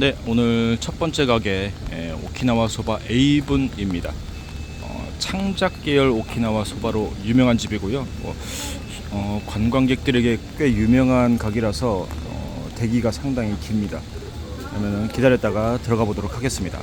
네. 오늘 첫 번째 가게 오키나와 소바 A분입니다. 창작 계열 오키나와 소바로 유명한 집이고요. 관광객들에게 꽤 유명한 가게라서 대기가 상당히 깁니다. 그러면 기다렸다가 들어가 보도록 하겠습니다.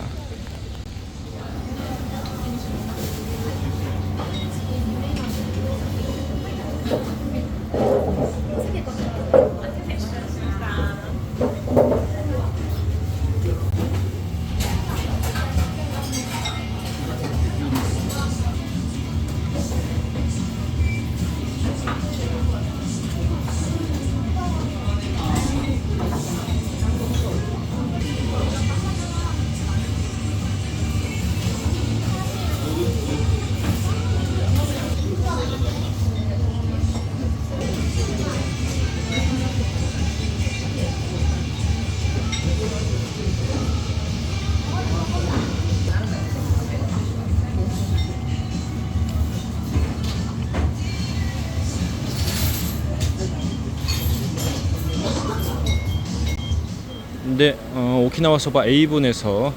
네, 오키나와 소바 A분에서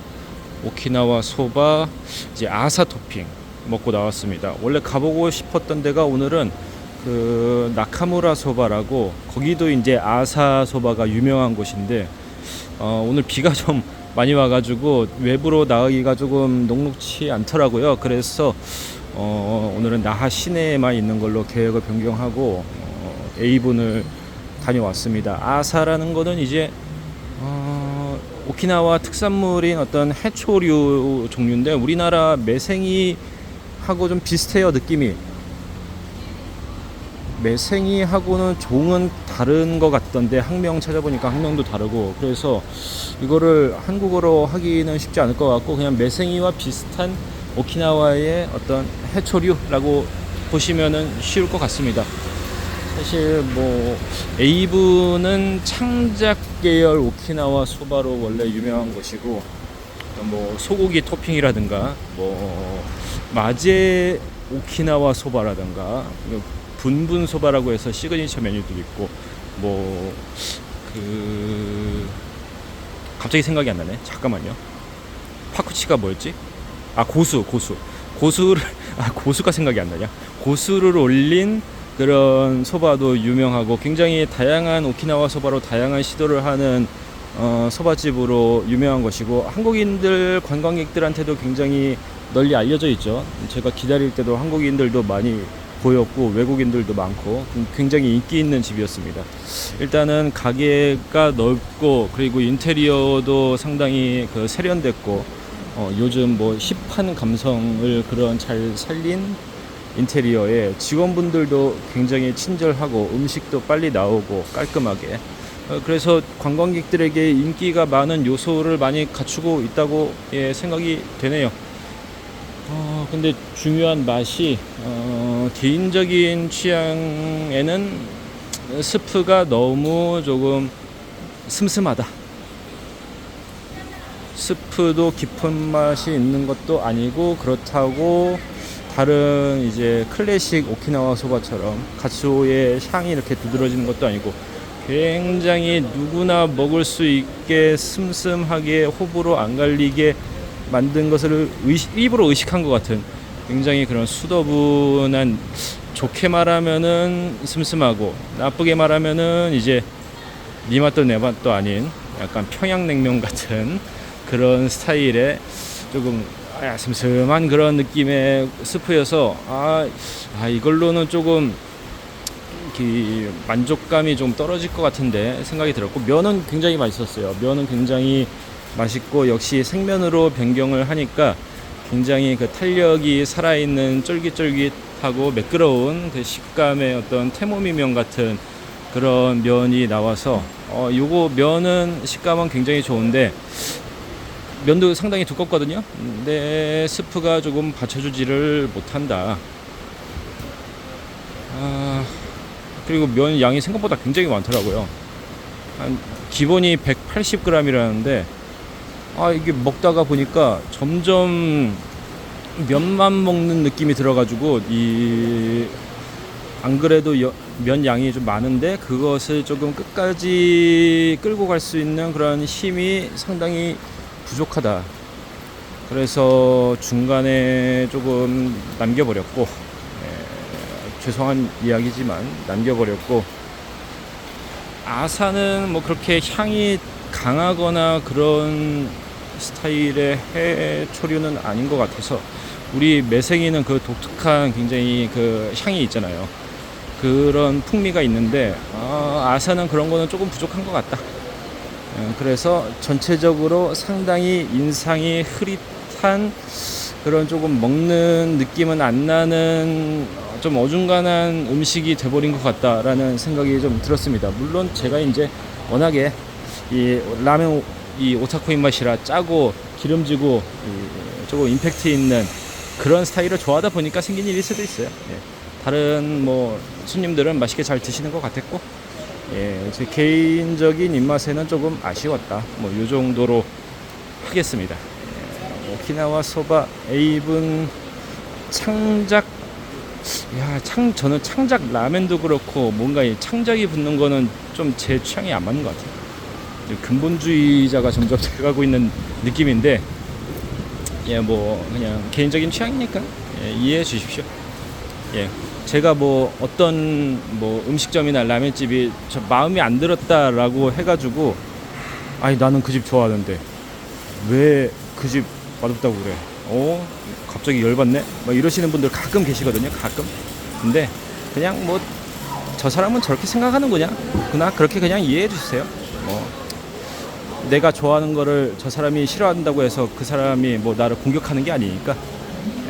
오키나와 소바 이제 아사 토핑 먹고 나왔습니다. 원래 가보고 싶었던 데가 오늘은 그 나카무라 소바라고, 거기도 이제 아사 소바가 유명한 곳인데 오늘 비가 좀 많이 와가지고 외부로 나가기가 조금 녹록치 않더라고요. 그래서 오늘은 나하 시내에만 있는 걸로 계획을 변경하고 A분을 다녀왔습니다. 아사라는 거는 이제 오키나와 특산물인 어떤 해초류 종류인데, 우리나라 매생이하고 좀 비슷해요. 느낌이 매생이하고는 종은 다른 것 같던데, 학명 찾아보니까 학명도 다르고, 그래서 이거를 한국어로 하기는 쉽지 않을 것 같고 그냥 매생이와 비슷한 오키나와의 어떤 해초류라고 보시면은 쉬울 것 같습니다. 사실 뭐 A분은 창작 계열 오키나와 소바로 원래 유명한 것이고, 뭐 소고기 토핑이라든가 뭐 마제 오키나와 소바라든가 분분 소바라고 해서 시그니처 메뉴도 있고, 뭐 갑자기 생각이 안 나네. 잠깐만요. 파쿠치가 뭐였지? 고수를 고수가 생각이 안 나냐? 고수를 올린 그런 소바도 유명하고, 굉장히 다양한 오키나와 소바로 다양한 시도를 하는 소바집으로 유명한 것이고, 한국인들 관광객들한테도 굉장히 널리 알려져 있죠. 제가 기다릴 때도 한국인들도 많이 보였고 외국인들도 많고 굉장히 인기 있는 집이었습니다. 일단은 가게가 넓고, 그리고 인테리어도 상당히 세련됐고, 요즘 뭐 힙한 감성을 그런 잘 살린 인테리어에 직원분들도 굉장히 친절하고 음식도 빨리 나오고 깔끔하게, 그래서 관광객들에게 인기가 많은 요소를 많이 갖추고 있다고 생각이 되네요. 근데 중요한 맛이, 개인적인 취향에는 스프가 너무 조금 슴슴하다. 스프도 깊은 맛이 있는 것도 아니고, 그렇다고 다른 이제 클래식 오키나와 소바처럼 가츠오의 향이 이렇게 두드러지는 것도 아니고, 굉장히 누구나 먹을 수 있게 슴슴하게 호불호 안 갈리게 만든 것을 일부러 의식한 것 같은, 굉장히 그런 수더분한, 좋게 말하면은 슴슴하고 나쁘게 말하면은 이제 니 맛도 내 맛도 아닌 약간 평양냉면 같은 그런 스타일의 조금 슴슴한 그런 느낌의 스프여서 이걸로는 조금 만족감이 좀 떨어질 것 같은데 생각이 들었고, 면은 굉장히 맛있었어요. 면은 굉장히 맛있고, 역시 생면으로 변경을 하니까 굉장히 그 탄력이 살아있는 쫄깃쫄깃하고 매끄러운 그 식감의 어떤 테모미면 같은 그런 면이 나와서 요거 면은 식감은 굉장히 좋은데, 면도 상당히 두껍거든요. 근데 스프가 조금 받쳐주지를 못한다. 그리고 면 양이 생각보다 굉장히 많더라고요. 기본이 180g이라는데 이게 먹다가 보니까 점점 면만 먹는 느낌이 들어가지고, 안 그래도 면 양이 좀 많은데 그것을 조금 끝까지 끌고 갈 수 있는 그런 힘이 상당히 부족하다. 그래서 중간에 조금 남겨버렸고, 죄송한 이야기지만 남겨버렸고, 아사는 뭐 그렇게 향이 강하거나 그런 스타일의 해초류는 아닌 것 같아서, 우리 매생이는 그 독특한 굉장히 그 향이 있잖아요. 그런 풍미가 있는데 아사는 그런 거는 조금 부족한 것 같다. 그래서 전체적으로 상당히 인상이 흐릿한 그런 조금 먹는 느낌은 안 나는 좀 어중간한 음식이 돼버린 것 같다라는 생각이 좀 들었습니다. 물론 제가 이제 워낙에 이 라면 이 오타쿠 입맛이라 짜고 기름지고 조금 임팩트 있는 그런 스타일을 좋아하다 보니까 생긴 일일 수도 있어요. 다른 뭐 손님들은 맛있게 잘 드시는 것 같았고, 제 개인적인 입맛에는 조금 아쉬웠다. 뭐 요 정도로 하겠습니다. 오키나와 소바 에이븐 창작, 저는 창작 라면도 그렇고 뭔가 이 창작이 붙는 거는 좀 제 취향이 안 맞는 것 같아요. 근본주의자가 점점 돼가고 있는 느낌인데, 뭐 그냥 개인적인 취향이니까 이해해 주십시오. 제가 뭐 어떤 뭐 음식점이나 라면집이 저 마음에 안 들었다라고 해가지고, 아니 나는 그 집 좋아하는데 왜 그 집 맛없다고 그래? 갑자기 열받네? 막 이러시는 분들 가끔 계시거든요. 가끔. 근데 그냥 뭐 저 사람은 저렇게 생각하는구나. 그렇게 그냥 이해해 주세요. 내가 좋아하는 거를 저 사람이 싫어한다고 해서 그 사람이 뭐 나를 공격하는 게 아니니까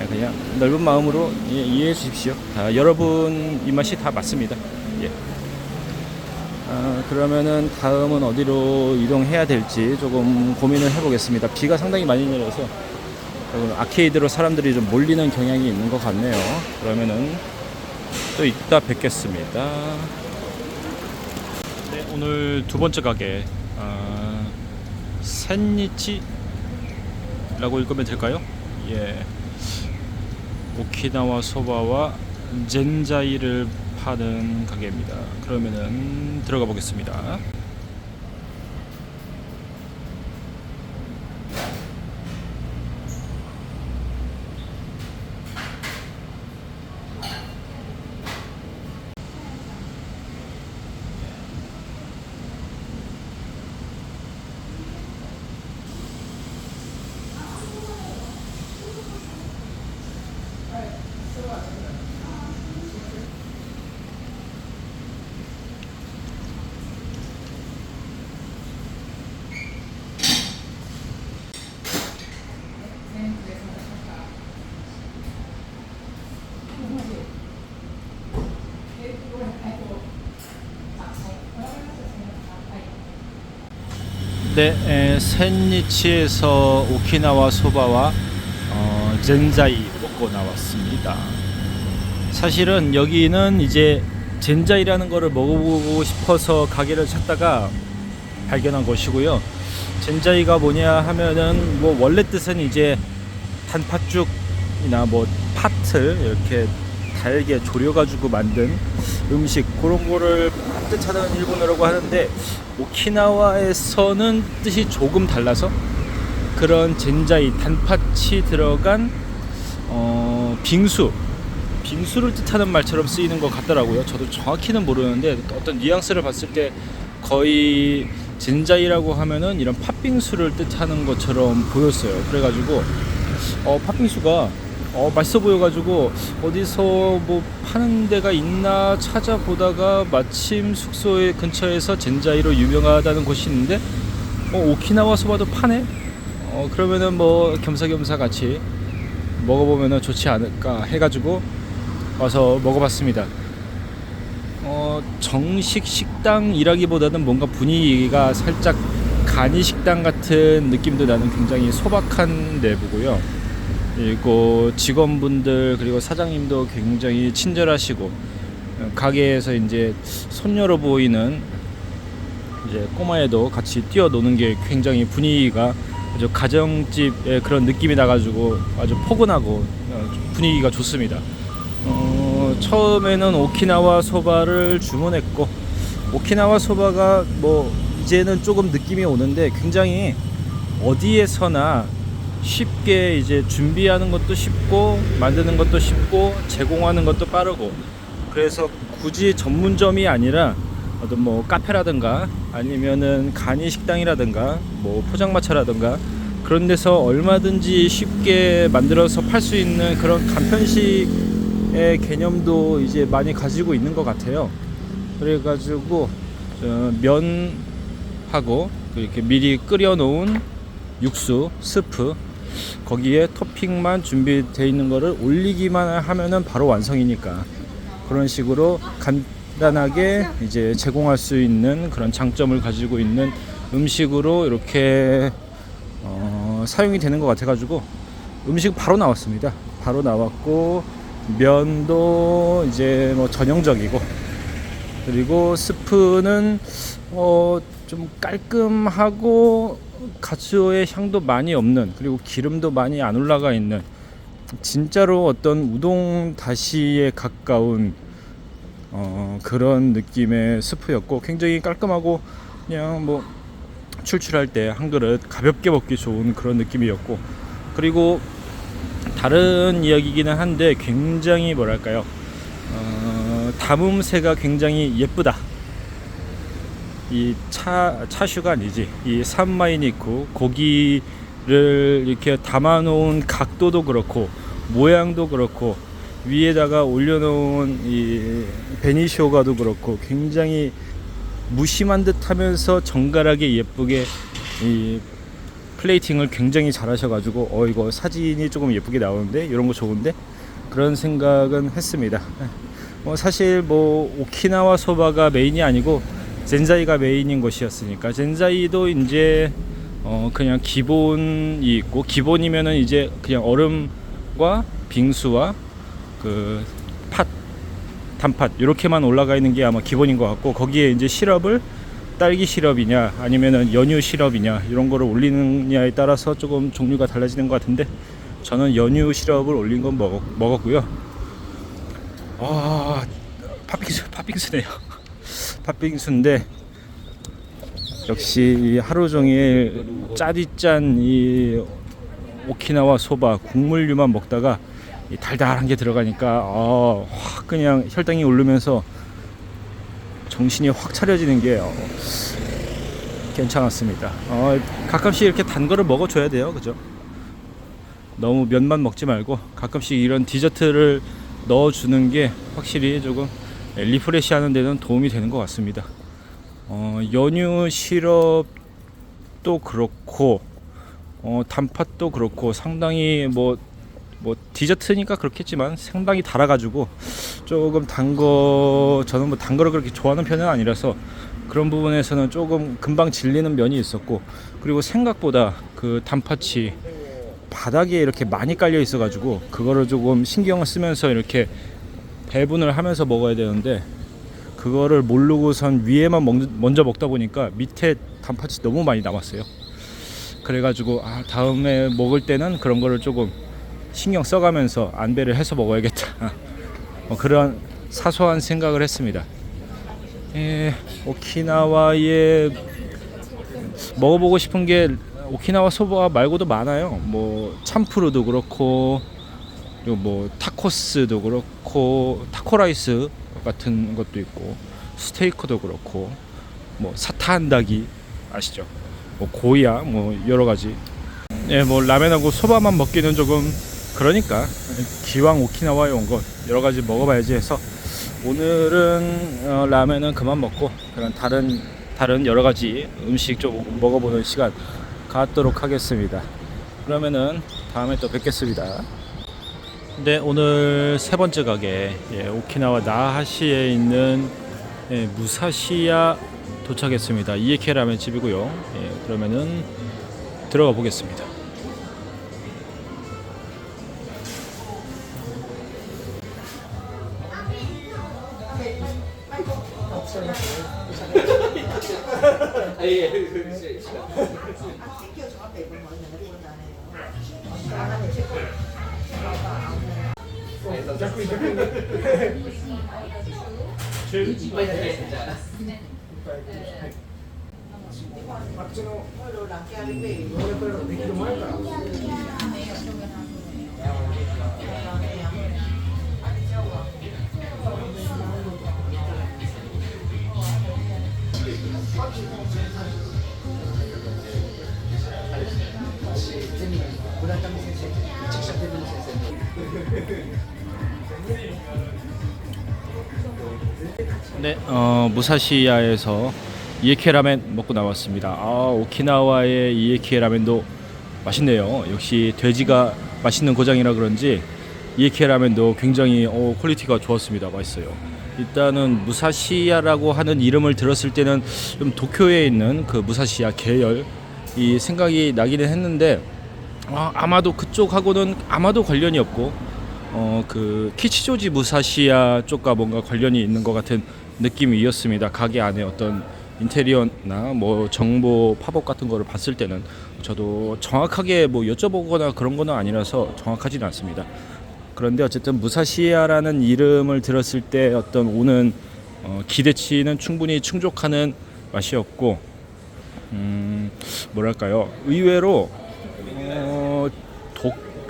그냥 넓은 마음으로 이해해 주십시오. 여러분 입맛이 다 맞습니다. 그러면은 다음은 어디로 이동해야 될지 조금 고민을 해보겠습니다. 비가 상당히 많이 내려서 아케이드로 사람들이 좀 몰리는 경향이 있는 것 같네요. 그러면은 또 이따 뵙겠습니다. 네, 오늘 두 번째 가게 센니치라고 읽으면 될까요? 오키나와 소바와 젠자이를 파는 가게입니다. 그러면은 들어가 보겠습니다. 네, 센니치에서 오키나와 소바와 젠자이 먹고 나왔습니다. 사실은 여기는 이제 젠자이라는 거를 먹어보고 싶어서 가게를 찾다가 발견한 곳이고요. 젠자이가 뭐냐 하면은 뭐 원래 뜻은 이제 단팥죽이나 뭐 팥을 이렇게 달게 졸여가지고 만든 음식, 그런 거를 뜻하는 일본어라고 하는데, 오키나와에서는 뜻이 조금 달라서 그런 젠자이, 단팥이 들어간 빙수를 뜻하는 말처럼 쓰이는 것 같더라고요. 저도 정확히는 모르는데 어떤 뉘앙스를 봤을 때 거의 젠자이라고 하면은 이런 팥빙수를 뜻하는 것처럼 보였어요. 그래가지고 팥빙수가 맛있어 보여가지고 어디서 뭐 파는 데가 있나 찾아보다가 마침 숙소의 근처에서 젠자이로 유명하다는 곳이 있는데 오키나와 소바도 파네? 그러면은 뭐 겸사겸사 같이 먹어보면은 좋지 않을까 해가지고 와서 먹어봤습니다. 정식 식당이라기보다는 뭔가 분위기가 살짝 간이 식당 같은 느낌도 나는 굉장히 소박한 내부고요. 그리고 직원분들 그리고 사장님도 굉장히 친절하시고, 가게에서 이제 손녀로 보이는 이제 꼬마애도 같이 뛰어노는 게 굉장히 분위기가 아주 가정집의 그런 느낌이 나가지고 아주 포근하고 분위기가 좋습니다. 처음에는 오키나와 소바를 주문했고, 오키나와 소바가 뭐 이제는 조금 느낌이 오는데 굉장히 어디에서나 쉽게 이제 준비하는 것도 쉽고 만드는 것도 쉽고 제공하는 것도 빠르고, 그래서 굳이 전문점이 아니라 어떤 뭐 카페라든가 아니면은 간이 식당이라든가 뭐 포장마차라든가 그런 데서 얼마든지 쉽게 만들어서 팔 수 있는 그런 간편식의 개념도 이제 많이 가지고 있는 것 같아요. 그래가지고 면하고 이렇게 미리 끓여 놓은 육수, 스프, 거기에 토핑만 준비되어 있는 거를 올리기만 하면은 바로 완성이니까, 그런 식으로 간단하게 이제 제공할 수 있는 그런 장점을 가지고 있는 음식으로 이렇게 사용이 되는 것 같아가지고 음식 바로 나왔습니다. 바로 나왔고, 면도 이제 뭐 전형적이고, 그리고 스프는 좀 깔끔하고 가츠오의 향도 많이 없는, 그리고 기름도 많이 안 올라가 있는, 진짜로 어떤 우동 다시에 가까운 그런 느낌의 스프였고, 굉장히 깔끔하고 그냥 뭐 출출할 때 한 그릇 가볍게 먹기 좋은 그런 느낌이었고, 그리고 다른 이야기이기는 한데 굉장히 뭐랄까요, 담음새가 굉장히 예쁘다. 이 차슈가 아니지, 이 산마이니쿠 고기를 이렇게 담아놓은 각도도 그렇고 모양도 그렇고 위에다가 올려놓은 이 베니쇼가도 그렇고 굉장히 무심한 듯하면서 정갈하게 예쁘게 이 플레이팅을 굉장히 잘 하셔가지고 이거 사진이 조금 예쁘게 나오는데, 이런 거 좋은데, 그런 생각은 했습니다. 사실 뭐 오키나와 소바가 메인이 아니고 젠자이가 메인인 곳이었으니까, 젠자이도 이제 그냥 기본이 있고, 기본이면은 이제 그냥 얼음과 빙수와 그 단팥 이렇게만 올라가 있는 게 아마 기본인 것 같고, 거기에 이제 시럽을 딸기 시럽이냐 아니면은 연유 시럽이냐 이런 거를 올리느냐에 따라서 조금 종류가 달라지는 것 같은데, 저는 연유 시럽을 올린 건 먹었고요. 팥빙수네요. 팥빙수인데 역시 하루 종일 짜디짠 이 오키나와 소바 국물류만 먹다가 이 달달한 게 들어가니까 확 그냥 혈당이 오르면서 정신이 확 차려지는 게 괜찮았습니다. 가끔씩 이렇게 단 거를 먹어줘야 돼요, 그죠? 너무 면만 먹지 말고 가끔씩 이런 디저트를 넣어주는 게 확실히 조금 리프레시 하는 데는 도움이 되는 것 같습니다. 연유 시럽도 그렇고 단팥도 그렇고 상당히 뭐 디저트니까 그렇겠지만 상당히 달아가지고 조금 저는 뭐 단 거를 그렇게 좋아하는 편은 아니라서 그런 부분에서는 조금 금방 질리는 면이 있었고, 그리고 생각보다 그 단팥이 바닥에 이렇게 많이 깔려 있어가지고 그거를 조금 신경을 쓰면서 이렇게 배분을 하면서 먹어야 되는데, 그거를 모르고선 위에만 먼저 먹다 보니까 밑에 단팥이 너무 많이 남았어요. 그래가지고 다음에 먹을 때는 그런 거를 조금 신경 써가면서 안배를 해서 먹어야겠다. 그런 사소한 생각을 했습니다. 오키나와에 먹어보고 싶은 게 오키나와 소바 말고도 많아요. 뭐 참프루도 그렇고, 그리고 뭐 타코스도 그렇고, 타코라이스 같은 것도 있고, 스테이크도 그렇고, 뭐 사타한다기 아시죠? 뭐 고야, 뭐 여러 가지. 뭐 라면하고 소바만 먹기는 조금 그러니까 기왕 오키나와에 온 것 여러 가지 먹어봐야지 해서 오늘은 라면은 그만 먹고 그런 다른 여러 가지 음식 좀 먹어보는 시간 갖도록 하겠습니다. 그러면은 다음에 또 뵙겠습니다. 네, 오늘 세 번째 가게, 오키나와 나하시에 있는 무사시야 도착했습니다. 이에케 라면 집이고요. 그러면은 들어가 보겠습니다. 네, 무사시야에서 이에케 라멘 먹고 나왔습니다. 오키나와의 이에케 라멘도 맛있네요. 역시 돼지가 맛있는 고장이라 그런지 이에케 라멘도 굉장히 퀄리티가 좋았습니다. 맛있어요. 일단은 무사시야라고 하는 이름을 들었을 때는 좀 도쿄에 있는 그 무사시야 계열 이 생각이 나기는 했는데 아마도 그쪽하고는 아마도 관련이 없고 그 키치조지 무사시야 쪽과 뭔가 관련이 있는 것 같은 느낌이었습니다. 가게 안에 어떤 인테리어나 뭐 정보 팝업 같은 거를 봤을 때는 저도 정확하게 뭐 여쭤보거나 그런 거는 아니라서 정확하지는 않습니다. 그런데 어쨌든 무사시야라는 이름을 들었을 때 어떤 오는 기대치는 충분히 충족하는 맛이었고 뭐랄까요, 의외로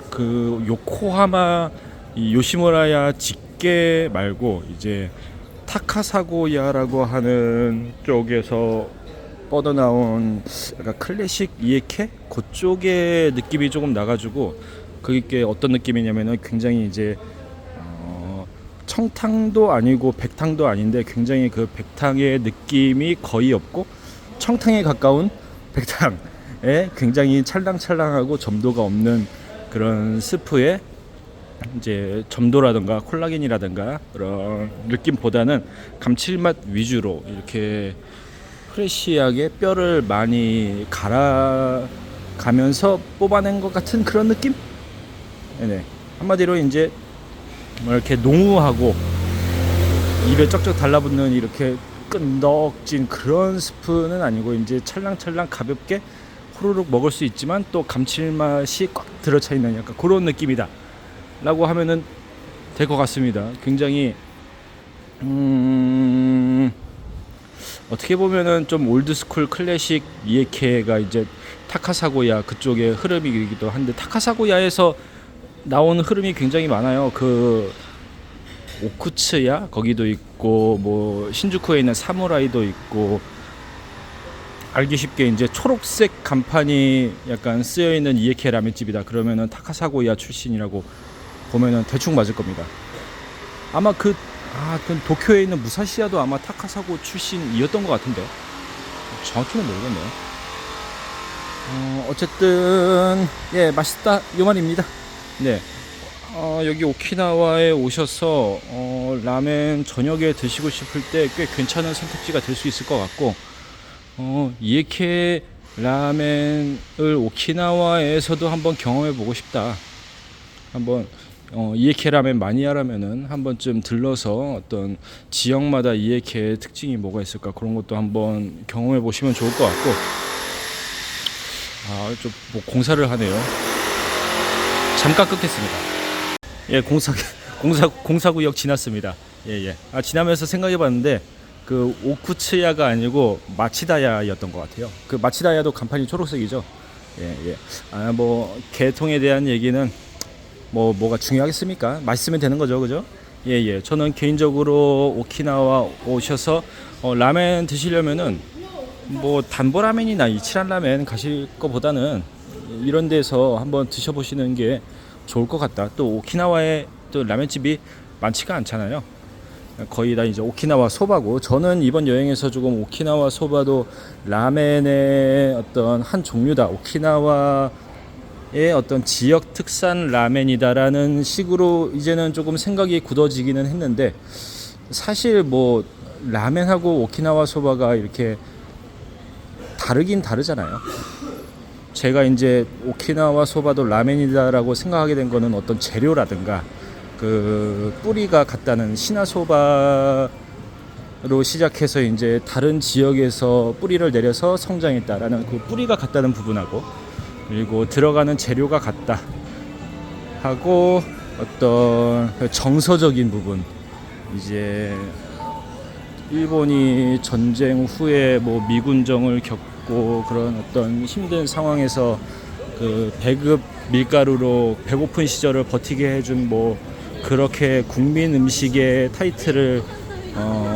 그 요코하마 이 요시무라야 직계 말고 이제 타카사고야라고 하는 쪽에서 뻗어나온 약간 클래식 이에케 그쪽의 느낌이 조금 나가지고 그게 어떤 느낌이냐면은 굉장히 이제 청탕도 아니고 백탕도 아닌데 굉장히 그 백탕의 느낌이 거의 없고 청탕에 가까운 백탕에 굉장히 찰랑찰랑하고 점도가 없는 그런 스프에 이제 점도라든가 콜라겐이라든가 그런 느낌보다는 감칠맛 위주로 이렇게 프레시하게 뼈를 많이 갈아가면서 뽑아낸 것 같은 그런 느낌? 네. 한마디로 이제 뭐 이렇게 농후하고 입에 쩍쩍 달라붙는 이렇게 끈덕진 그런 스프는 아니고 이제 찰랑찰랑 가볍게 호로록 먹을 수 있지만 또 감칠맛이 꽉 들어차 있는 약간 그런 느낌이다 라고 하면은 될 것 같습니다. 굉장히 어떻게 보면은 좀 올드스쿨 클래식 이에케가 이제 타카사고야 그쪽의 흐름이기도 한데 타카사고야에서 나온 흐름이 굉장히 많아요. 그 오쿠츠야 거기도 있고 뭐 신주쿠에 있는 사무라이도 있고 알기 쉽게 이제 초록색 간판이 약간 쓰여 있는 이에케 라멘집이다 그러면은 타카사고야 출신이라고 보면은 대충 맞을 겁니다. 아마 그 도쿄에 있는 무사시야도 아마 타카사고 출신이었던 것 같은데 정확히는 모르겠네요. 어쨌든 예 맛있다 이 말입니다. 네. 여기 오키나와에 오셔서 라멘 저녁에 드시고 싶을 때 꽤 괜찮은 선택지가 될 수 있을 것 같고 이에케 라멘을 오키나와에서도 한번 경험해 보고 싶다. 한번 이에케 라멘 마니아라면은 한 번쯤 들러서 어떤 지역마다 이에케의 특징이 뭐가 있을까 그런 것도 한번 경험해 보시면 좋을 것 같고 좀 뭐 공사를 하네요. 잠깐 끊겠습니다. 예, 공사구역 지났습니다. 예. 지나면서 생각해봤는데 그 오쿠츠야가 아니고 마치다야였던 것 같아요. 그 마치다야도 간판이 초록색이죠. 예. 뭐 개통에 대한 얘기는 뭐가 중요하겠습니까? 맛있으면 되는 거죠, 그죠? 예. 저는 개인적으로 오키나와 오셔서 라멘 드시려면은 뭐 단보 라멘이나 이치란 라멘 가실 거보다는 이런 데서 한번 드셔보시는 게 좋을 것 같다. 또 오키나와에 또 라멘집이 많지가 않잖아요. 거의 다 이제 오키나와 소바고 저는 이번 여행에서 조금 오키나와 소바도 라멘의 어떤 한 종류다. 오키나와의 어떤 지역 특산 라멘이다라는 식으로 이제는 조금 생각이 굳어지기는 했는데 사실 뭐 라멘하고 오키나와 소바가 이렇게 다르긴 다르잖아요. 제가 이제 오키나와 소바도 라멘이다라고 생각하게 된 거는 어떤 재료라든가 그 뿌리가 같다는 시나소바로 시작해서 이제 다른 지역에서 뿌리를 내려서 성장했다라는 그 뿌리가 같다는 부분하고 그리고 들어가는 재료가 같다 하고 어떤 정서적인 부분 이제 일본이 전쟁 후에 뭐 미군정을 겪고 그런 어떤 힘든 상황에서 그 배급 밀가루로 배고픈 시절을 버티게 해준 뭐 그렇게 국민 음식의 타이틀을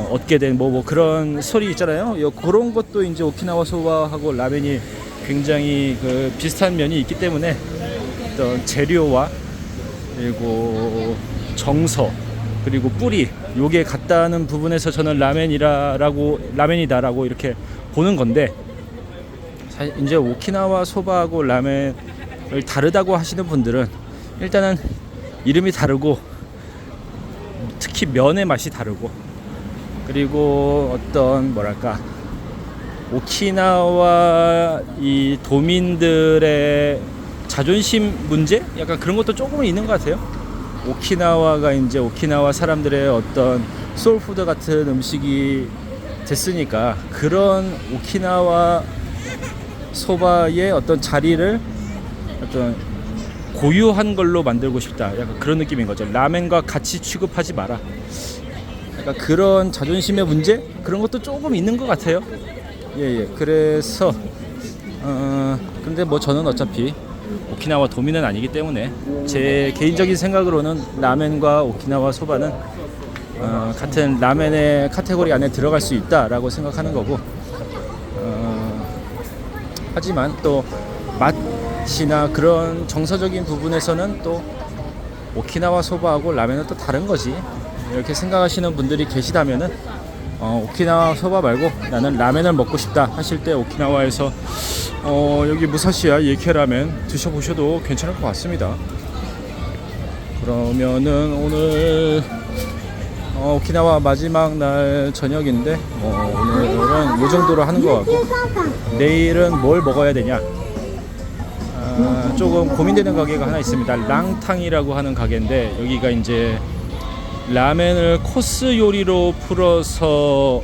얻게 된 뭐 그런 소리 있잖아요. 그런 것도 이제 오키나와 소바하고 라멘이 굉장히 그 비슷한 면이 있기 때문에 어떤 재료와 그리고 정서 그리고 뿌리 요게 같다는 부분에서 저는 라멘이다라고 이렇게 보는 건데, 사실 이제 오키나와 소바하고 라멘을 다르다고 하시는 분들은 일단은 이름이 다르고 특히 면의 맛이 다르고 그리고 어떤 뭐랄까 오키나와 이 도민들의 자존심 문제? 약간 그런 것도 조금은 있는 것 같아요. 오키나와가 이제 오키나와 사람들의 어떤 소울푸드 같은 음식이 됐으니까 그런 오키나와 소바의 어떤 자리를 어떤 고유한 걸로 만들고 싶다. 약간 그런 느낌인 거죠. 라멘과 같이 취급하지 마라. 약간 그런 자존심의 문제? 그런 것도 조금 있는 것 같아요. 예. 그래서 근데 뭐 저는 어차피 오키나와 도민은 아니기 때문에 제 개인적인 생각으로는 라멘과 오키나와 소바는 같은 라멘의 카테고리 안에 들어갈 수 있다라고 생각하는 거고, 하지만 또 맛이나 그런 정서적인 부분에서는 또 오키나와 소바하고 라멘은 또 다른 거지, 이렇게 생각하시는 분들이 계시다면은 오키나와 소바 말고 나는 라멘을 먹고 싶다 하실 때 오키나와에서 여기 무사시야 예케라멘 드셔보셔도 괜찮을 것 같습니다. 그러면은 오늘 오키나와 마지막 날 저녁인데 오늘은 이 정도로 하는 것 같고, 내일은 뭘 먹어야 되냐, 조금 고민되는 가게가 하나 있습니다. 랑탕이라고 하는 가게인데, 여기가 이제 라멘을 코스 요리로 풀어서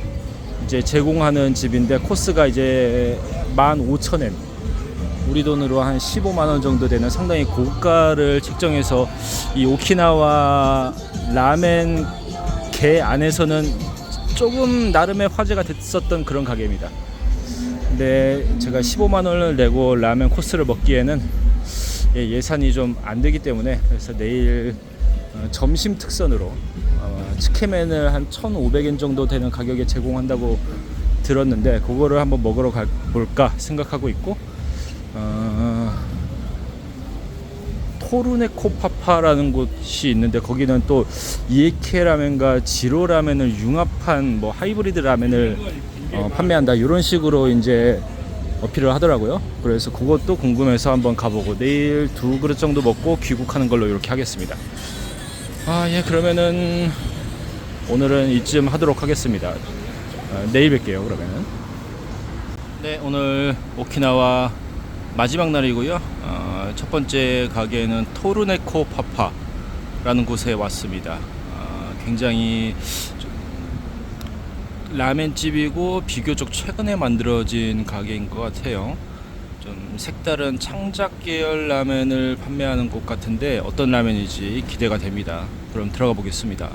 이제 제공하는 집인데, 코스가 이제 15,000엔, 우리 돈으로 한 15만원 정도 되는 상당히 고가를 책정해서 이 오키나와 라멘 개 안에서는 조금 나름의 화제가 됐었던 그런 가게입니다. 근데 제가 15만원을 내고 라멘 코스를 먹기에는 예산이 좀 안 되기 때문에, 그래서 내일 점심 특선으로 츠케멘을 한 1,500엔 정도 되는 가격에 제공한다고 들었는데, 그거를 한번 먹으러 가볼까 생각하고 있고, 토르네코 파파라는 곳이 있는데, 거기는 또 이에케 라멘과 지로 라멘을 융합한 뭐 하이브리드 라멘을 판매한다, 이런 식으로 이제 어필을 하더라고요. 그래서 그것도 궁금해서 한번 가보고 내일 2그릇 정도 먹고 귀국하는 걸로 이렇게 하겠습니다. 그러면은 오늘은 이쯤 하도록 하겠습니다. 내일 뵐게요. 그러면은 네, 오늘 오키나와 마지막 날이고요. 첫 번째 가게는 토르네코 파파라는 곳에 왔습니다. 굉장히 라멘집이고 비교적 최근에 만들어진 가게인 것 같아요. 좀 색다른 창작 계열 라멘을 판매하는 곳 같은데, 어떤 라멘인지 기대가 됩니다. 그럼 들어가 보겠습니다.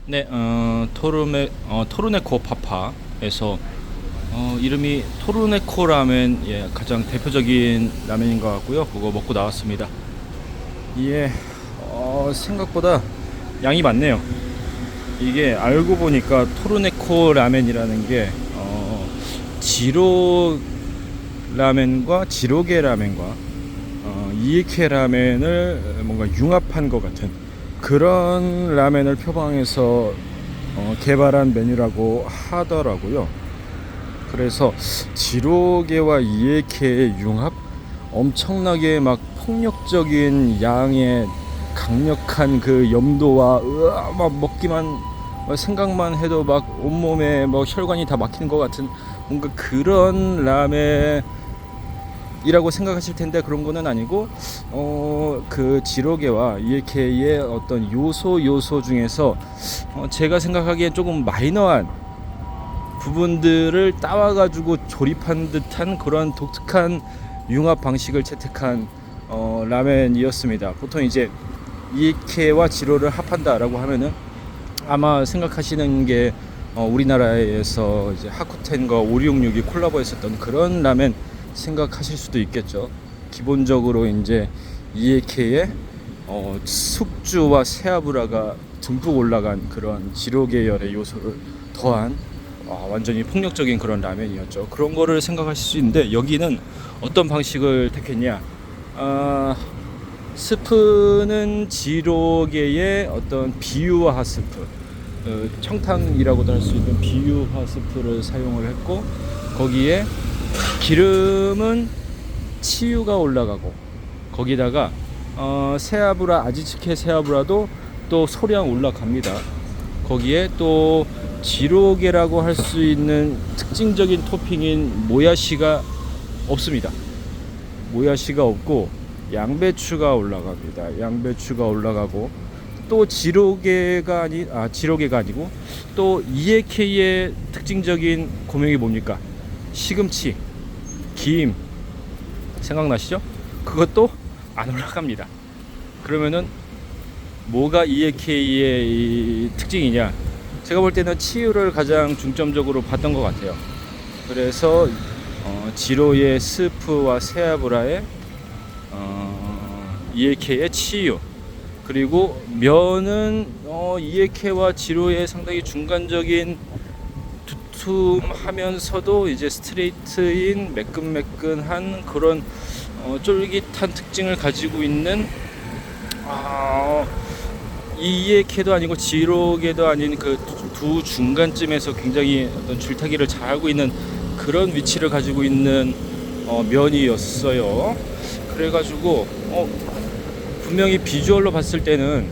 네, 토르네코 파파에서 이름이 토르네코 라멘, 예, 가장 대표적인 라멘인 것 같고요. 그거 먹고 나왔습니다. 예, 생각보다 양이 많네요. 이게 알고 보니까 토르네코 라멘이라는 게 지로 라멘과 지로게 라멘과 이에케 라멘을 뭔가 융합한 것 같은 그런 라멘을 표방해서 개발한 메뉴라고 하더라고요. 그래서 지로게와 이에케의 융합, 엄청나게 막 폭력적인 양의 강력한 그 염도와 막 먹기만 생각만 해도 막 온몸에 뭐 혈관이 다 막히는 것 같은 뭔가 그런 라멘이라고 생각하실 텐데, 그런 거는 아니고 그 지로게와 이에케의 어떤 요소 중에서 제가 생각하기엔 조금 마이너한 부분들을 따와가지고 조립한 듯한 그런 독특한 융합 방식을 채택한 라멘이었습니다. 보통 이제 이케와 지로를 합한다라고 하면은 아마 생각하시는 게 우리나라에서 이제 하쿠텐과 566이 콜라보했었던 그런 라멘 생각하실 수도 있겠죠. 기본적으로 이제 이에케에 숙주와 세아브라가 듬뿍 올라간 그런 지로 계열의 요소를 더한 완전히 폭력적인 그런 라면이었죠. 그런 거를 생각하실 수 있는데, 여기는 어떤 방식을 택했냐? 스프는 지로계의 어떤 비유화 스프, 청탕이라고도 할 수 있는 비유화 스프를 사용을 했고, 거기에 기름은 치유가 올라가고, 거기다가 세아브라, 아지츠케 세아브라도 또 소량 올라갑니다. 거기에 또 지로게라고 할 수 있는 특징적인 토핑인 모야시가 없습니다. 모야시가 없고 양배추가 올라갑니다. 양배추가 올라가고, 또 지로게가 아니고 또 이에케이의 특징적인 고명이 뭡니까? 시금치, 김 생각나시죠? 그것도 안 올라갑니다. 그러면은 뭐가 이에케이의 이 특징이냐? 제가 볼 때는 치유를 가장 중점적으로 봤던 것 같아요. 그래서 지로의 스프와 세아브라의 이에케의 치유, 그리고 면은 이에케와 지로의 상당히 중간적인 두툼하면서도 이제 스트레이트인 매끈매끈한 그런 쫄깃한 특징을 가지고 있는 이에케도 아니고 지로게도 아닌 그 두 중간쯤에서 굉장히 어떤 줄타기를 잘하고 있는 그런 위치를 가지고 있는 면이었어요. 그래가지고 분명히 비주얼로 봤을 때는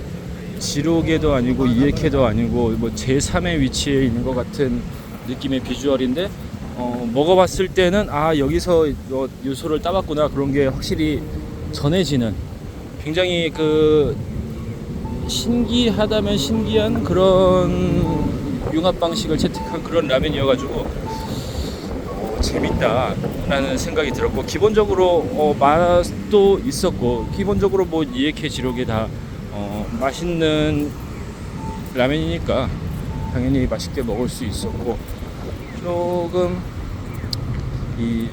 지로게도 아니고 이에케도 아니고 뭐 제3의 위치에 있는 것 같은 느낌의 비주얼인데, 먹어봤을 때는 여기서 요소를 따봤구나, 그런 게 확실히 전해지는, 굉장히 그 신기하다면 신기한 그런 융합 방식을 채택한 그런 라면이어가지고 재밌다라는 생각이 들었고, 기본적으로 맛도 있었고, 기본적으로 뭐 이에케 지로게 다 맛있는 라면이니까 당연히 맛있게 먹을 수 있었고, 조금 이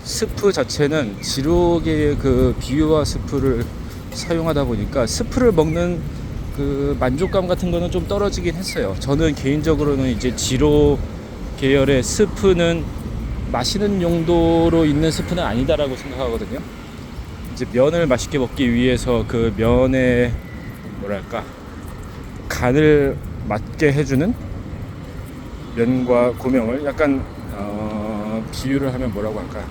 스프 자체는 지로게의 그 비유와 스프를 사용하다 보니까 스프를 먹는 그 만족감 같은 거는 좀 떨어지긴 했어요. 저는 개인적으로는 이제 지로 계열의 스프는 마시는 용도로 있는 스프는 아니다라고 생각하거든요. 이제 면을 맛있게 먹기 위해서 그 면의 뭐랄까 간을 맞게 해주는 면과 고명을 약간 비유를 하면 뭐라고 할까,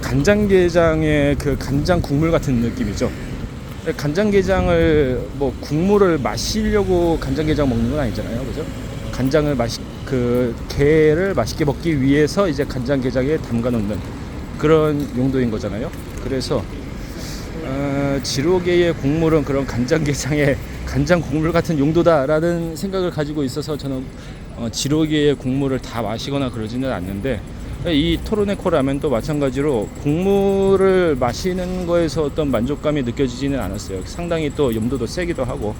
간장게장의 그 간장 국물 같은 느낌이죠. 간장게장을 뭐 국물을 마시려고 간장게장 먹는 건 아니잖아요, 그죠? 간장을 그 게를 맛있게 먹기 위해서 이제 간장게장에 담가 놓는 그런 용도인 거잖아요. 그래서 지로게의 국물은 그런 간장게장의 간장 국물 같은 용도다라는 생각을 가지고 있어서 저는 지로게의 국물을 다 마시거나 그러지는 않는데, 이 토르네코 라면도 마찬가지로 국물을 마시는 거에서 어떤 만족감이 느껴지지는 않았어요. 상당히 또 염도도 세기도 하고,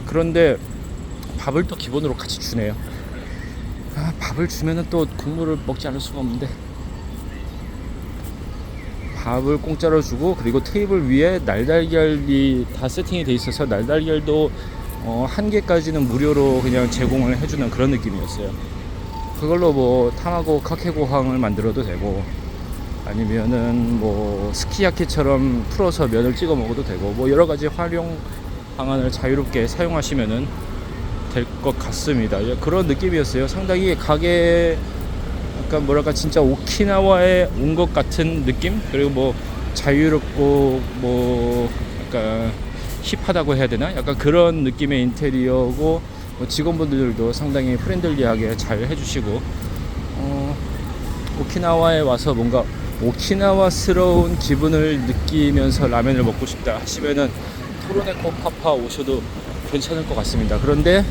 그런데 밥을 또 기본으로 같이 주네요. 밥을 주면은 또 국물을 먹지 않을 수가 없는데, 밥을 공짜로 주고, 그리고 테이블 위에 날달걀이 다 세팅이 돼 있어서 날달걀도 한 개까지는 무료로 그냥 제공을 해주는 그런 느낌이었어요. 그걸로 뭐 탕하고 카케고항을 만들어도 되고, 아니면은 뭐 스키야키처럼 풀어서 면을 찍어 먹어도 되고, 뭐 여러 가지 활용 방안을 자유롭게 사용하시면은 될 것 같습니다. 그런 느낌이었어요. 상당히 가게 약간 뭐랄까 진짜 오키나와에 온 것 같은 느낌? 그리고 뭐 자유롭고 뭐 약간 힙하다고 해야 되나? 약간 그런 느낌의 인테리어고, 뭐 직원분들도 상당히 프렌들리하게 잘 해주시고, 오키나와에 와서 뭔가 오키나와스러운 기분을 느끼면서 라면을 먹고 싶다 하시면은 토로네코 파파 오셔도 괜찮을 것 같습니다. 그런데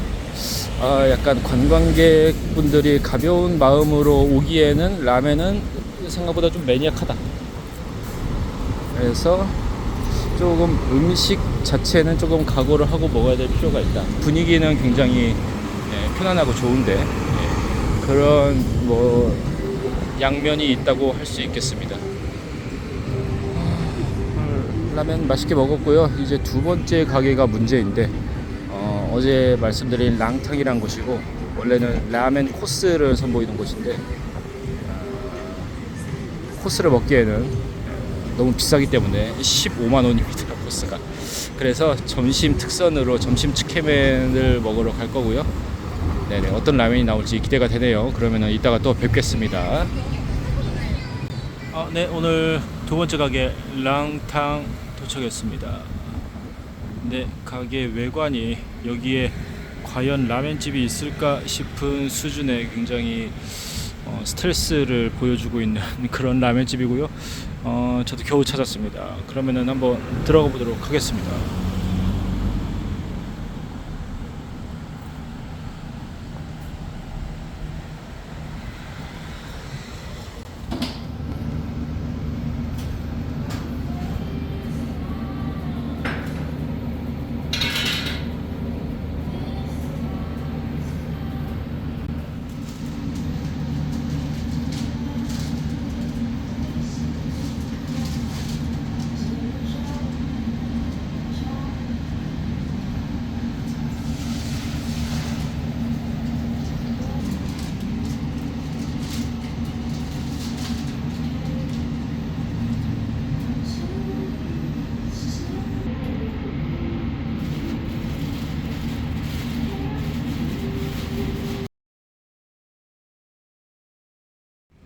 약간 관광객분들이 가벼운 마음으로 오기에는 라멘은 생각보다 좀 매니악하다. 그래서 조금 음식 자체는 조금 각오를 하고 먹어야 될 필요가 있다. 분위기는 굉장히 편안하고 좋은데 그런 뭐 양면이 있다고 할 수 있겠습니다. 라면 맛있게 먹었고요. 이제 두 번째 가게가 문제인데, 어제 말씀드린 랑탕이란 곳이고, 원래는 라멘 코스를 선보이는 곳인데, 코스를 먹기에는 너무 비싸기 때문에 15만 원입니다, 코스가. 그래서 점심 특선으로 점심 츠케멘을 먹으러 갈 거고요. 네네, 어떤 라면이 나올지 기대가 되네요. 그러면은 이따가 또 뵙겠습니다. 네, 오늘 두 번째 가게 랑탕 도착했습니다. 네, 가게 외관이 여기에 과연 라멘집이 있을까 싶은 수준의 굉장히 스트레스를 보여주고 있는 그런 라멘집이고요. 저도 겨우 찾았습니다. 그러면은 한번 들어가 보도록 하겠습니다.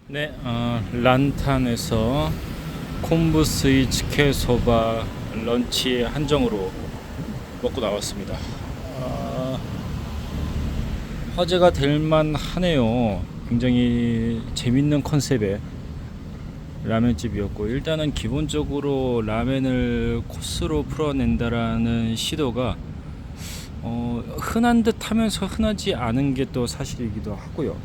네, 란탄에서 콤부스이 츠케소바 런치 한정으로 먹고 나왔습니다. 화제가 될 만하네요. 굉장히 재밌는 컨셉의 라면집이었고, 일단은 기본적으로 라면을 코스로 풀어낸다라는 시도가 흔한 듯 하면서 흔하지 않은 게 또 사실이기도 하고요.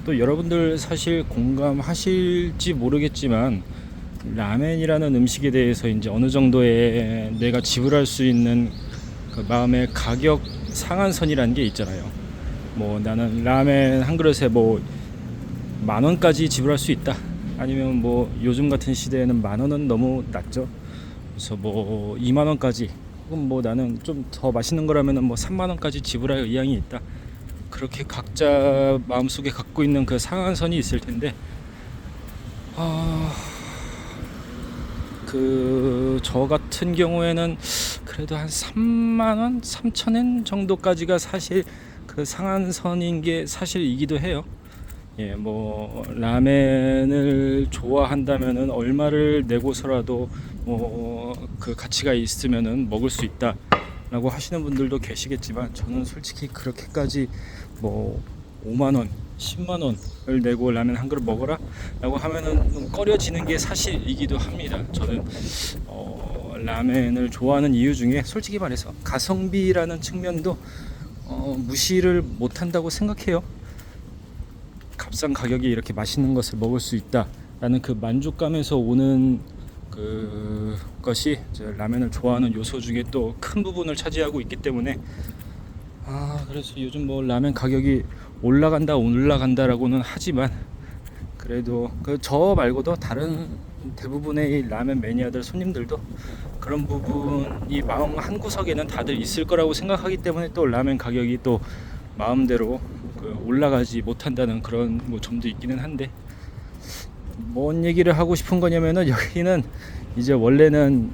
또 여러분들 사실 공감하실지 모르겠지만, 라멘이라는 음식에 대해서 이제 어느 정도의 내가 지불할 수 있는 그 마음의 가격 상한선이라는 게 있잖아요. 뭐 나는 라멘 한 그릇에 뭐 10,000원까지 지불할 수 있다. 아니면 뭐 요즘 같은 시대에는 10,000원은 너무 낮죠. 그래서 뭐 20,000원까지, 혹은 뭐 나는 좀 더 맛있는 거라면은 뭐 30,000원까지 지불할 의향이 있다. 그렇게 각자 마음속에 갖고 있는 그 상한선이 있을 텐데, 저 같은 경우에는 그래도 한 3만원, 3,000엔 정도까지가 사실 그 상한선인 게 사실이기도 해요. 예, 뭐 라멘을 좋아한다면은 얼마를 내고서라도 뭐 그 가치가 있으면은 먹을 수 있다라고 하시는 분들도 계시겠지만, 저는 솔직히 그렇게까지 뭐 5만원, 10만원을 내고 라면 한 그릇 먹어라 라고 하면은 꺼려지는 게 사실이기도 합니다. 저는 라멘을 좋아하는 이유 중에 솔직히 말해서 가성비라는 측면도 무시를 못한다고 생각해요. 값싼 가격에 이렇게 맛있는 것을 먹을 수 있다라는 그 만족감에서 오는 그것이 라면을 좋아하는 요소 중에 또 큰 부분을 차지하고 있기 때문에, 그래서 요즘 뭐 라면 가격이 올라간다라고는 하지만 그래도 저 말고도 다른 대부분의 라면 매니아들 손님들도 그런 부분이 마음 한구석에는 다들 있을 거라고 생각하기 때문에 또 라면 가격이 또 마음대로 올라가지 못한다는 그런 뭐 점도 있기는 한데, 뭔 얘기를 하고 싶은 거냐면은 여기는 이제 원래는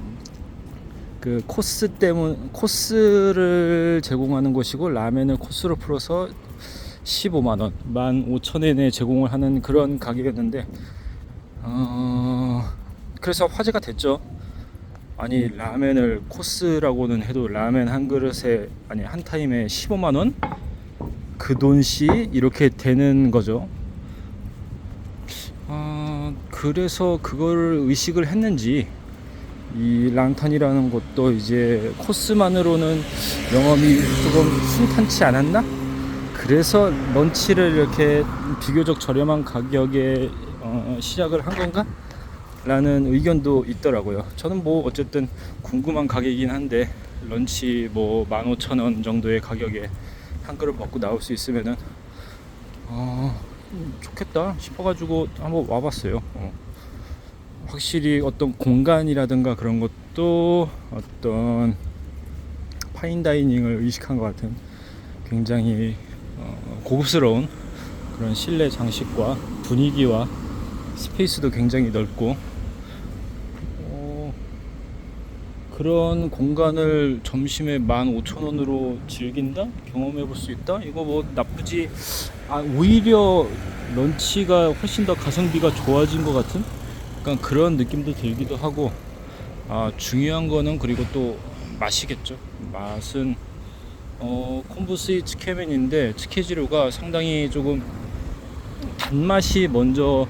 그 코스를 제공하는 곳이고, 라면을 코스로 풀어서 15만원, 15,000원에 제공을 하는 그런 가격이었는데, 그래서 화제가 됐죠. 아니, 라면을 코스라고는 해도 라면 한 그릇에, 아니 한 타임에 15만원? 그 돈시 이렇게 되는 거죠. 그래서 그걸 의식을 했는지 이 랑탄이라는 곳도 이제 코스만으로는 영업이 조금 순탄치 않았나? 그래서 런치를 이렇게 비교적 저렴한 가격에 시작을 한 건가? 라는 의견도 있더라고요. 저는 뭐 어쨌든 궁금한 가격이긴 한데, 런치 뭐 15,000원 정도의 가격에 한 그릇 먹고 나올 수 있으면은 좋겠다 싶어가지고 한번 와봤어요. 확실히 어떤 공간이라든가 그런 것도 어떤 파인다이닝을 의식한 것 같은 굉장히 고급스러운 그런 실내 장식과 분위기와 스페이스도 굉장히 넓고, 그런 공간을 점심에 15,000원으로 즐긴다? 경험해 볼 수 있다? 이거 뭐 나쁘지, 오히려 런치가 훨씬 더 가성비가 좋아진 것 같은 약간 그런 느낌도 들기도 하고, 중요한 거는 그리고 또 맛이겠죠. 맛은 콤부스의 츠케멘인데, 츠케지루가 상당히 조금 단맛이 먼저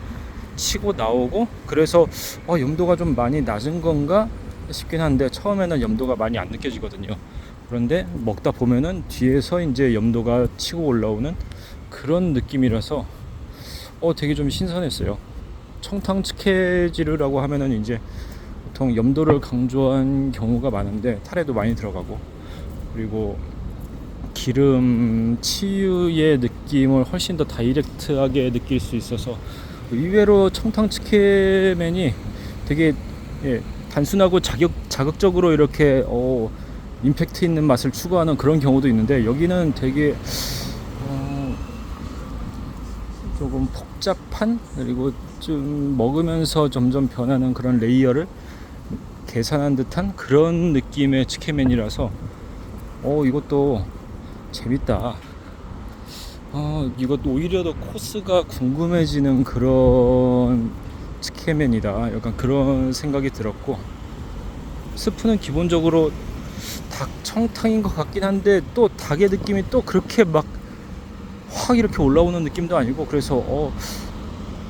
치고 나오고, 그래서 염도가 좀 많이 낮은 건가 싶긴 한데, 처음에는 염도가 많이 안 느껴지거든요. 그런데 먹다 보면은 뒤에서 이제 염도가 치고 올라오는 그런 느낌이라서 되게 좀 신선했어요. 청탕 츠케지르라고 하면은 이제 보통 염도를 강조한 경우가 많은데, 타레도 많이 들어가고, 그리고 기름 치유의 느낌을 훨씬 더 다이렉트하게 느낄 수 있어서 의외로 청탕 츠케맨이 되게 단순하고 자극적으로 이렇게 임팩트 있는 맛을 추구하는 그런 경우도 있는데, 여기는 되게 조금 복잡한, 그리고 좀 먹으면서 점점 변하는 그런 레이어를 계산한 듯한 그런 느낌의 츠케맨이라서 이것도 재밌다. 이것도 오히려 더 코스가 궁금해지는 그런 츠케맨이다, 약간 그런 생각이 들었고, 스프는 기본적으로 닭 청탕인 것 같긴 한데, 또 닭의 느낌이 또 그렇게 막 확 이렇게 올라오는 느낌도 아니고, 그래서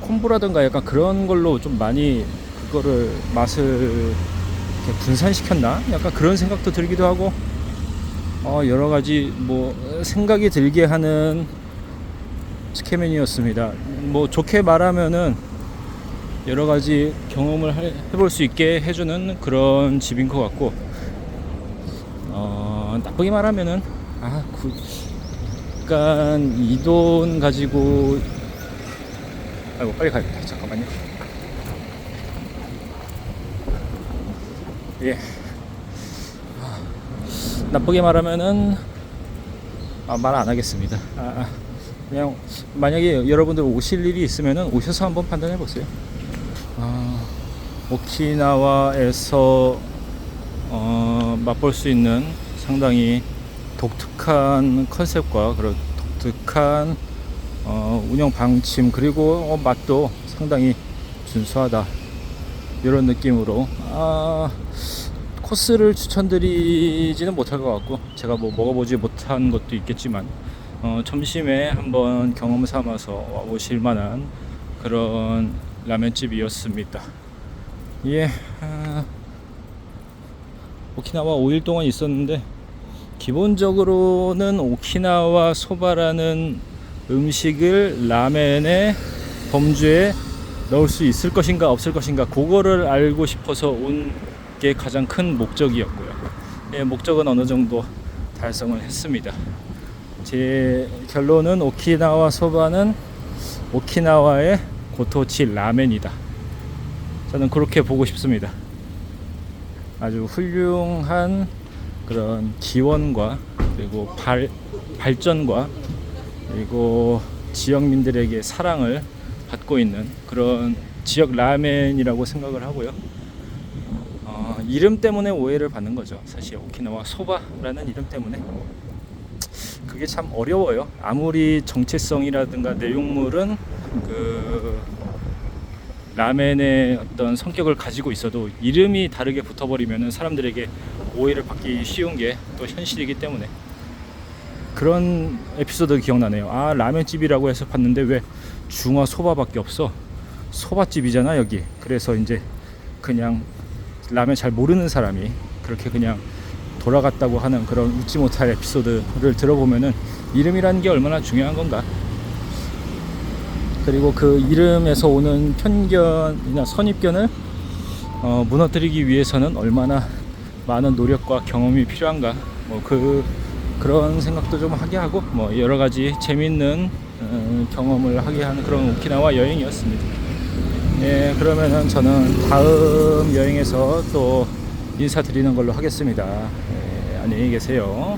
콤부라든가 약간 그런 걸로 좀 많이 그거를 맛을 이렇게 분산시켰나? 약간 그런 생각도 들기도 하고, 여러 가지 뭐 생각이 들게 하는 츠케맨이었습니다. 뭐 좋게 말하면은 여러 가지 경험을 해볼 수 있게 해주는 그런 집인 것 같고, 나쁘게 말하면은 약간 이 돈 가지고, 빨리 가야겠다. 잠깐만요. 예. 나쁘게 말하면은 말 안 하겠습니다. 그냥 만약에 여러분들 오실 일이 있으면은 오셔서 한번 판단해 보세요. 오키나와에서 맛볼 수 있는 상당히 독특한 컨셉과 그런 독특한 운영 방침, 그리고 맛도 상당히 준수하다, 이런 느낌으로 코스를 추천드리지는 못할 것 같고, 제가 뭐 먹어보지 못한 것도 있겠지만 점심에 한번 경험 삼아서 와보실 만한 그런 라면집이었습니다. 예, 오키나와 5일 동안 있었는데, 기본적으로는 오키나와 소바라는 음식을 라멘의 범주에 넣을 수 있을 것인가 없을 것인가, 그거를 알고 싶어서 온 게 가장 큰 목적이었고요. 목적은 어느 정도 달성을 했습니다. 제 결론은 오키나와 소바는 오키나와의 고토치 라멘이다. 저는 그렇게 보고 싶습니다. 아주 훌륭한 그런 기원과 그리고 발전과 그리고 지역민들에게 사랑을 받고 있는 그런 지역 라멘이라고 생각을 하고요. 이름 때문에 오해를 받는 거죠. 사실 오키나와 소바라는 이름 때문에 그게 참 어려워요. 아무리 정체성이라든가 내용물은 그 라멘의 어떤 성격을 가지고 있어도 이름이 다르게 붙어버리면 사람들에게 오해를 받기 쉬운 게 또 현실이기 때문에 그런 에피소드 기억나네요. 아, 라면집이라고 해서 봤는데 왜 중화 소바밖에 없어? 소바집이잖아 여기. 그래서 이제 그냥 라면 잘 모르는 사람이 그렇게 그냥 돌아갔다고 하는 그런 웃지 못할 에피소드를 들어보면은 이름이라는 게 얼마나 중요한 건가. 그리고 그 이름에서 오는 편견이나 선입견을 무너뜨리기 위해서는 얼마나 많은 노력과 경험이 필요한가. 그런 생각도 좀 하게 하고 여러 가지 재밌는 경험을 하게 하는 그런 오키나와 여행이었습니다. 네, 그러면은 저는 다음 여행에서 또 인사드리는 걸로 하겠습니다. 네, 안녕히 계세요.